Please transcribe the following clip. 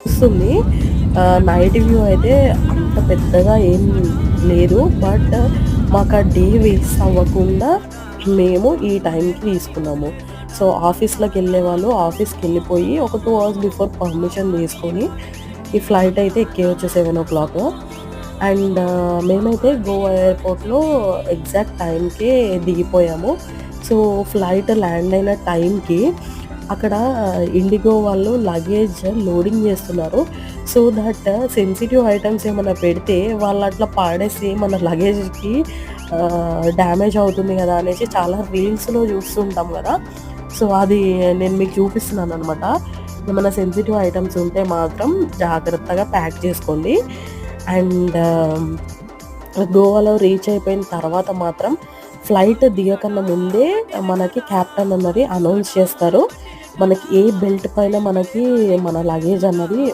వస్తుంది. Night view అయితే అంత పెద్దగా ఏం లేదు. బట్ మాకా డే వేస్ట్ అవ్వకుండా మేము ఈ టైంకి తీసుకున్నాము. సో, ఆఫీస్‌లకెళ్ళేవాళ్ళు ఆఫీస్‌కెళ్ళిపోయి ఒక 2 అవర్స్ బిఫోర్ పర్మిషన్ తీసుకొని ఈ ఫ్లైట్ అయితే ఎక్కేయొచ్చు 7:00. అండ్ మేమైతే గోవా ఎయిర్‌పోర్ట్‌లో ఎగ్జాక్ట్ టైంకే దిగిపోయాము. సో, ఫ్లైట్ ల్యాండ్ అయిన టైంకి అక్కడ ఇండిగో వాళ్ళు లగేజ్ లోడింగ్ చేస్తున్నారు. సో దట్ సెన్సిటివ్ ఐటెమ్స్ ఏమన్నా పెడితే వాళ్ళట్లా పాడేసి మన లగేజ్‌కి డ్యామేజ్ అవుతుంది గదా! అనేసి చాలా రీల్స్‌లో చూస్తుంటాం గదా! సో, అది నేను మీకు చూపిస్తున్నాననమాట. ఏమన్నా సెన్సిటివ్ ఐటెమ్స్ ఉంటే మాత్రం జాగ్రత్తగా ప్యాక్ చేసుకోండి. అండ్ గోవాలో రీచ్ అయిపోయిన తర్వాత మాత్రం ఫ్లైట్ దిగకన్నా ముందే మనకి కెప్టెన్ అన్నది అనౌన్స్ చేస్తారు. మనకి ఏ బెల్ట్ పైన మనకి మన లగేజ్ అన్నది